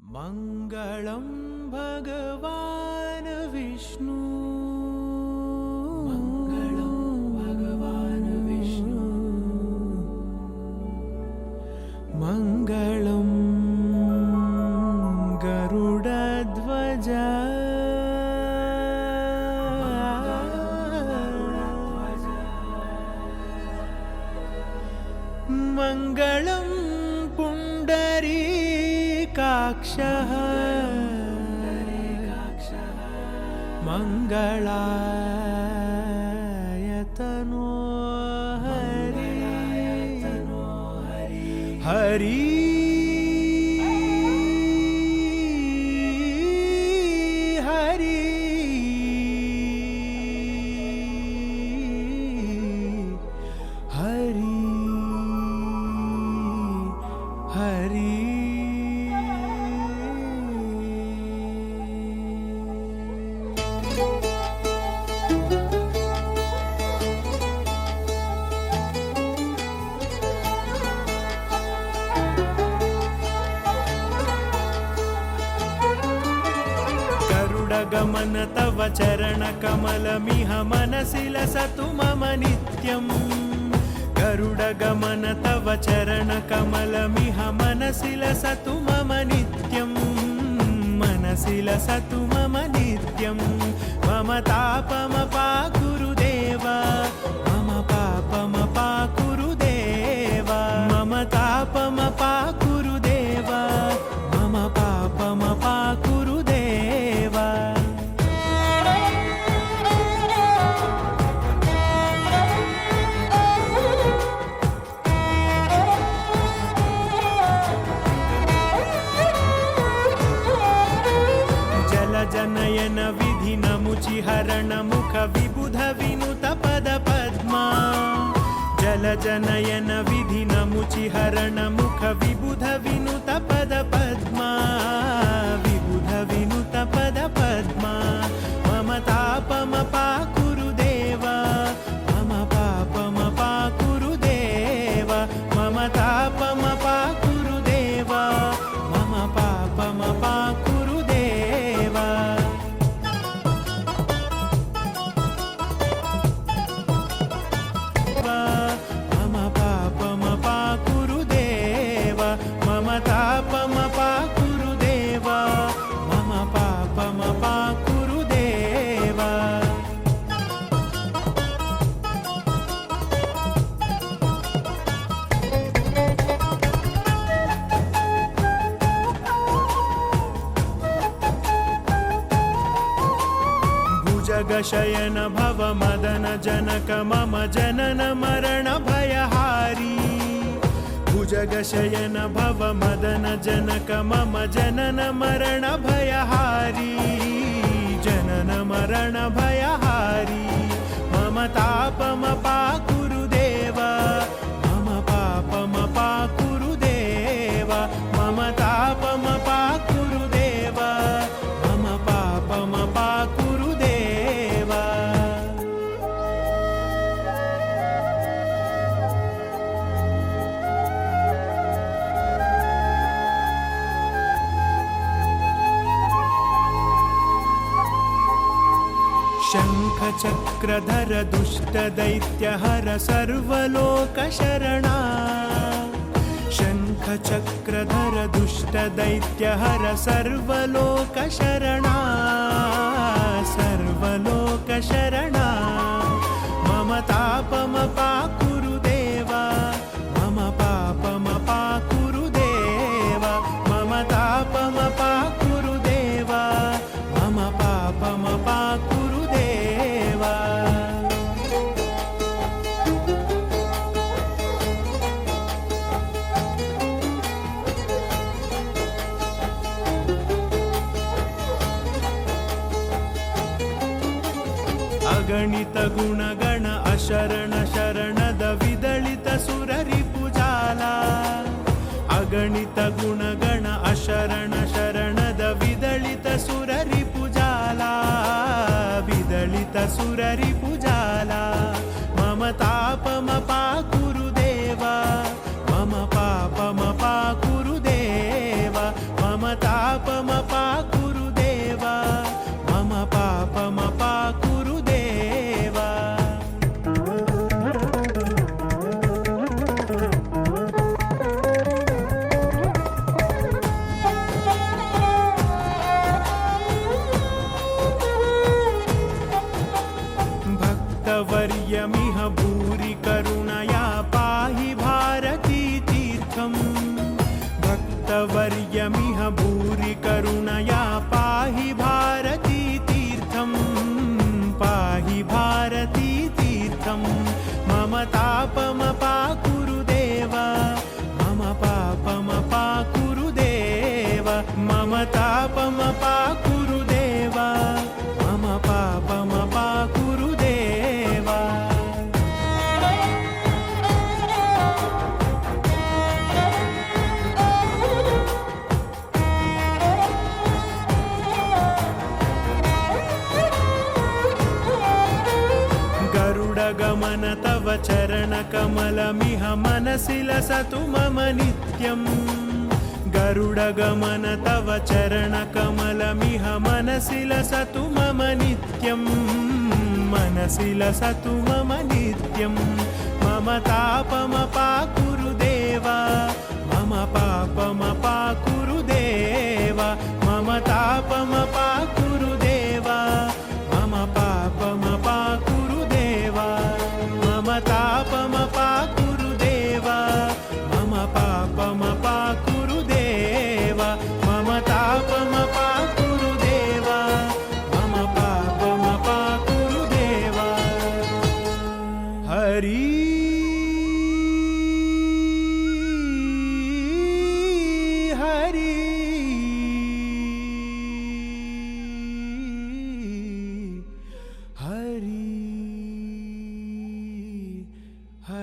मङ्गलं भगवान् विष्णु मङ्गलं भगवान् विष्णु मङ्गलं गरुडध्वज मङ्गलं पुण्डरीकाक्षः मङ्गलायतनो हरि हरि हरि हरि गरुडगमन तव चरणकमलमिह मनसि लसतु मम नित्यम् गरुडगमन तव चरणकमलमिह मनसि लसतु मम नित्यम् मनसि लसतु मम नित्यम् मम तापमपाकुरु देव मम पापमपाकुरु देव मम तापमपाकुरु देव मम पापमपाकुरु देव जनयन विधि नमुचिहरण मुख विबुध विनुत पद पद्मा जल जनयन विधि नमुचिहरण मुख विबुध विनुत पद पद्मा विबुध विनुत पद पद्मा मम तापमपाकुरु देव मम पापमपाकुरु देव मम तापमपाकुरु देव मम पापमपाकुरु देव मम पापमपाकुरु देव मम तापमपाकुरु देव मम पापमपाकुरु देव भुजगशयन भव मदन जनक मम जनन मरण भयहारी भुजगशयन भव मदन जनक मम जनन मरण भयहारी जनन मरण भयहारी मम तापमपाकुरु देव मम पापमपाकुरु देव मम तापमपाकुरु देव मम पापमपाकुरु देव शङ्खचक्रधर दुष्टदैत्यहर सर्वलोकशरणा शङ्खचक्रधर दुष्टदैत्यहर सर्वलोकशरणा सर्वलोकशरणा मम तापमपाकुरु देव मम पापमपाकुरु देव मम तापमपाकुरु देव मम पापमपाकुरु देव अगणित गुणगण अशरण शरणद विदलित सुररिपुजाला अगणित गुणगण अशरण शरणद विदलित सुररिपुजाला विदलित सुररिपुजाला मम तापमपाकुरु देव मम पापमपाकुरु देव मम तापमपाकुरु देव मम पापमपाकुरु देव भक्तवर्यमिह भूरि करुणया पाहि भारती तीर्थम् भक्तवर्यमिह भूरि करुणया पाहि भारती तीर्थम् पाहि भारती तीर्थम् मम तापमपाकुरु देव मम पापमपाकुरु देव मम तापमपाकुरु देव मम पापमपाकुरु देव गरुडगमन तव चरणकमलमिह मनसि लसतु मम नित्यम् गरुडगमन तव चरणकमलमिह मनसि लसतु मम नित्यम् मनसि लसतु मम नित्यम् मम तापमपाकुरु देव मम पापमपाकुरु